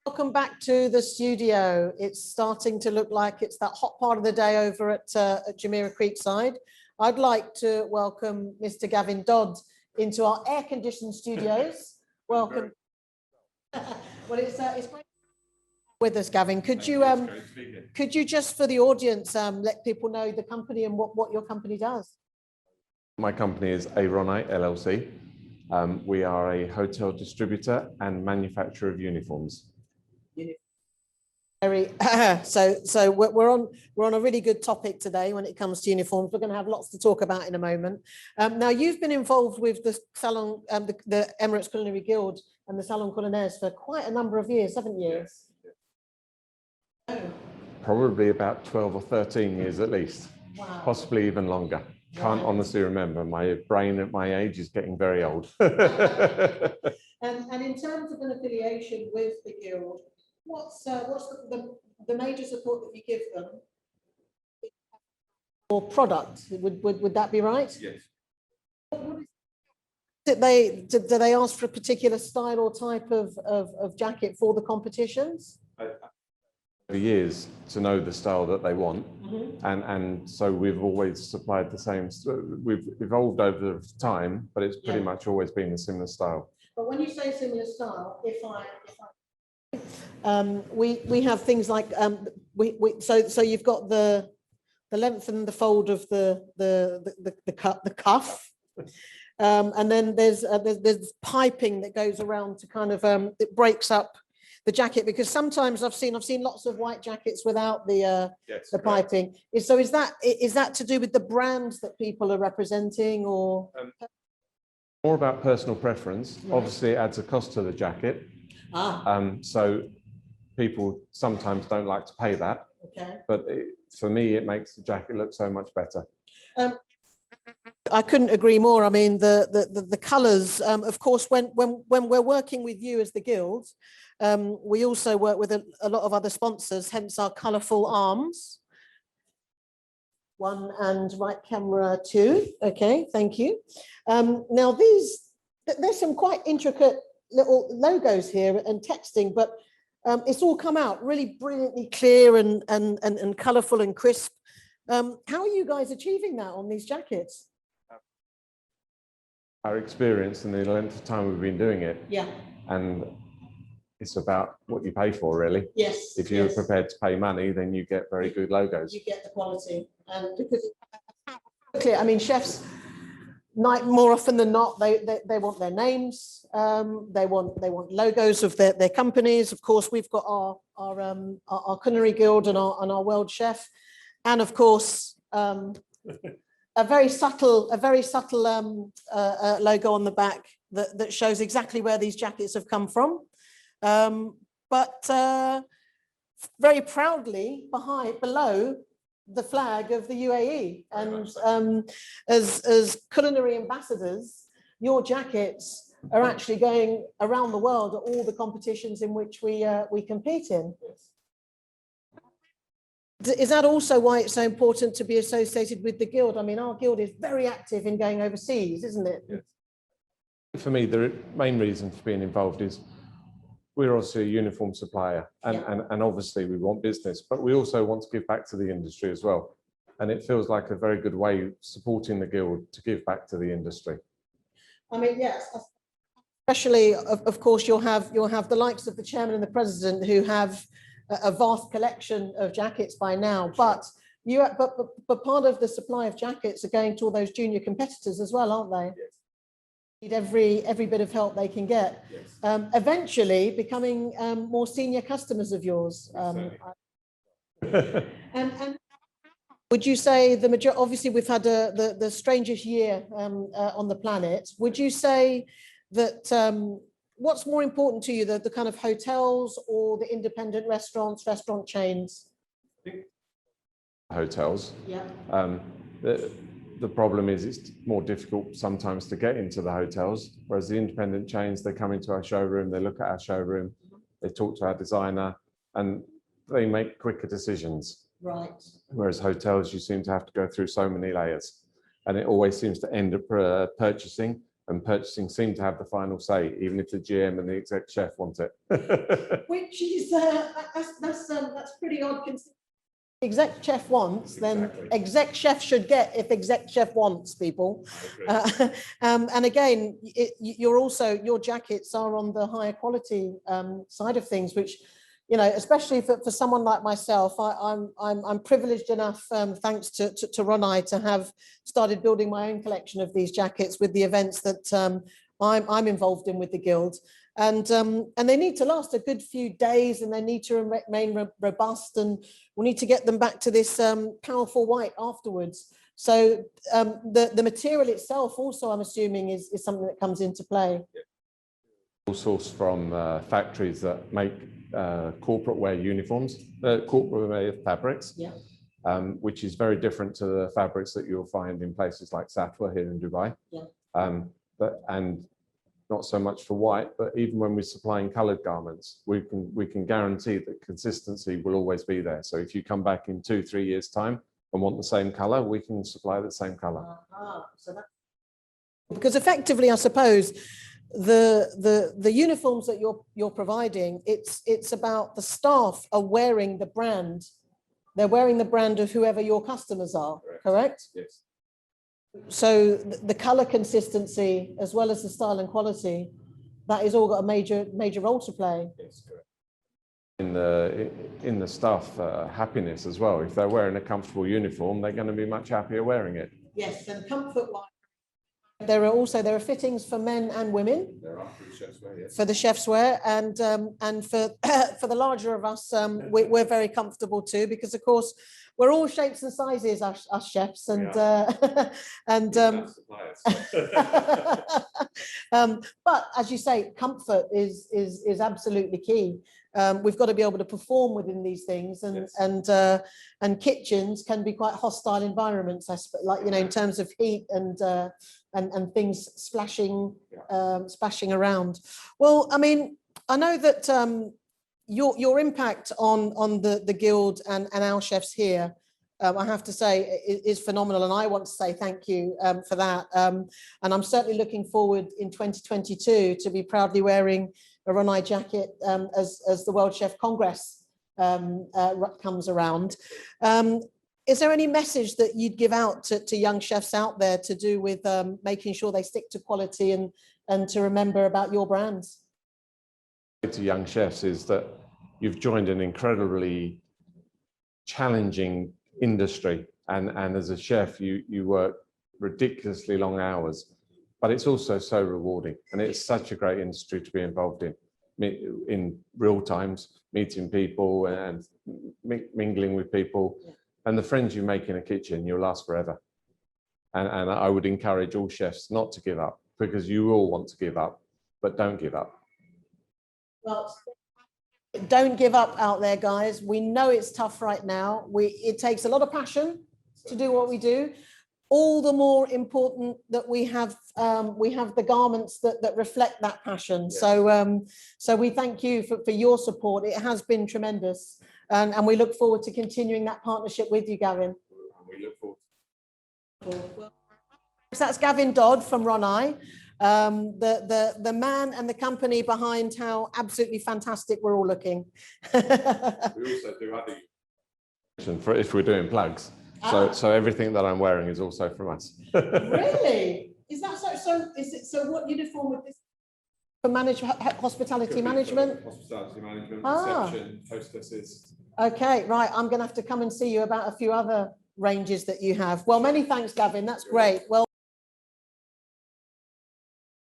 Welcome back to the studio. It's starting to look like it's that hot part of the day over at Jumeirah Creekside. I'd like to welcome Mr. Gavin Dodd into our air-conditioned studios. Welcome. Well, it's great with us, Gavin. Could you just for the audience let people know the company and what your company does? My company is Aronite LLC. We are a hotel distributor and manufacturer of uniforms. So we're on a really good topic today when it comes to uniforms. We're going to have lots to talk about in a moment. Now you've been involved with the Salon, the Emirates Culinary Guild and the Salon Culinaires for quite a number of years, 7 years. Probably about 12 or 13 years at least. Wow. Possibly even longer. Can't honestly remember. My brain at my age is getting very old. And in terms of an affiliation with the Guild, what's the major support that you give them? Or product, would that be right? Yes. Do they ask for a particular style or type of jacket for the competitions? For years to know the style that they want, and so we've always supplied the same. We've evolved over time, but it's pretty much always been a similar style. But when you say similar style, we have things like so you've got the length and the fold of the cuff, and then there's piping that goes around to kind of it breaks up the jacket, because sometimes I've seen lots of white jackets without the piping. Is that to do with the brands that people are representing, or more about personal preference? Right. Obviously, it adds a cost to the jacket. So people sometimes don't like to pay that. Okay. But for me, it makes the jacket look so much better. I couldn't agree more. I mean, the colours, of course, when we're working with you as the Guild, we also work with a lot of other sponsors, hence our colourful arms. 1 and right camera 2. Okay, thank you. Now there's some quite intricate little logos here and texting, but it's all come out really brilliantly clear and colourful and crisp. How are you guys achieving that on these jackets? Our experience and the length of time we've been doing it. Yeah. And it's about what you pay for, really. Yes. If you're prepared to pay money, then you get very good logos. You get the quality, and because clear. I mean, chefs, more often than not, they want their names. They want logos of their companies. Of course, we've got our Culinary Guild and our World Chef, and of course a very subtle logo on the back that shows exactly where these jackets have come from. But very proudly below the flag of the UAE, and as culinary ambassadors, your jackets are actually going around the world at all the competitions in which we compete in. Is that also why it's so important to be associated with the Guild? I mean, our Guild is very active in going overseas, isn't it? Yes. For me, the main reason for being involved is we're also a uniform supplier, and obviously we want business, but we also want to give back to the industry as well. And it feels like a very good way supporting the Guild to give back to the industry. I mean, yes, especially, of course, you'll have the likes of the chairman and the president who have a vast collection of jackets by now, but part of the supply of jackets are going to all those junior competitors as well, aren't they? Yes. Need every bit of help they can get. Yes. Eventually becoming more senior customers of yours. And would you say the majority? Obviously, we've had the strangest year on the planet. Would you say that what's more important to you, the kind of hotels or the independent restaurant chains? Hotels. Yeah. The problem is it's more difficult sometimes to get into the hotels, whereas the independent chains, they come into our showroom, they look at our showroom, they talk to our designer, and they make quicker decisions. Right. Whereas hotels, you seem to have to go through so many layers, and it always seems to end up purchasing and purchasing seem to have the final say, even if the GM and the exec chef want it. Which is that's pretty odd. Exec chef wants, then exec chef should get if exec chef wants, people. And again, you're also, your jackets are on the higher quality side of things, which, you know, especially for someone like myself, I'm privileged enough, thanks to Ronai, to have started building my own collection of these jackets with the events that I'm involved in with the Guild. And they need to last a good few days, and they need to remain robust, and we need to get them back to this powerful white afterwards. So the material itself also, I'm assuming, is something that comes into play. All sourced from factories that make corporate wear uniforms, corporate wear fabrics, yeah. Which is very different to the fabrics that you'll find in places like Satwa here in Dubai. Yeah. And not so much for white, but even when we're supplying coloured garments, we can guarantee that consistency will always be there. So if you come back in 2-3 years' time and want the same colour, we can supply the same colour. So that, because effectively, I suppose the uniforms that you're providing, it's about the staff are wearing the brand. They're wearing the brand of whoever your customers are. Correct? Yes. So the color consistency, as well as the style and quality, that is all got a major role to play. Yes, correct. In the staff happiness as well. If they're wearing a comfortable uniform, they're going to be much happier wearing it. Yes, and comfort-wise, there are fittings for men and women. There are for the chef's wear, yes. For the chef's wear, and for for the larger of us, we're very comfortable too, because of course we're all shapes and sizes, us chefs, and but as you say, comfort is absolutely key. We've got to be able to perform within these things, and yes. And kitchens can be quite hostile environments, like, you know, in terms of heat and things splashing around. Well, I mean, I know that your impact on the Guild and our chefs here, I have to say, is phenomenal, and I want to say thank you for that. And I'm certainly looking forward in 2022 to be proudly wearing a Ronai jacket as the World Chef Congress comes around. Is there any message that you'd give out to young chefs out there to do with making sure they stick to quality and to remember about your brands? To young chefs is that you've joined an incredibly challenging industry, and as a chef you work ridiculously long hours, but it's also so rewarding, and it's such a great industry to be involved in real times, meeting people and mingling with people. Yeah. And the friends you make in a kitchen, you'll last forever. And I would encourage all chefs not to give up, because you all want to give up, but don't give up. Well, don't give up out there, guys. We know it's tough right now. It takes a lot of passion to do what we do. All the more important that we have the garments that reflect that passion. Yes. So we thank you for your support. It has been tremendous, and we look forward to continuing that partnership with you, Gavin. We look forward. Well, so that's Gavin Dodd from Ronai, the man and the company behind how absolutely fantastic we're all looking. We also do other, if we're doing plugs. So everything that I'm wearing is also from us. Really? Is that so? So is it? So what uniform with this? For hospitality management. Hospitality management, reception, hostesses. Okay, right. I'm going to have to come and see you about a few other ranges that you have. Well, many thanks, Gavin. That's great. Well.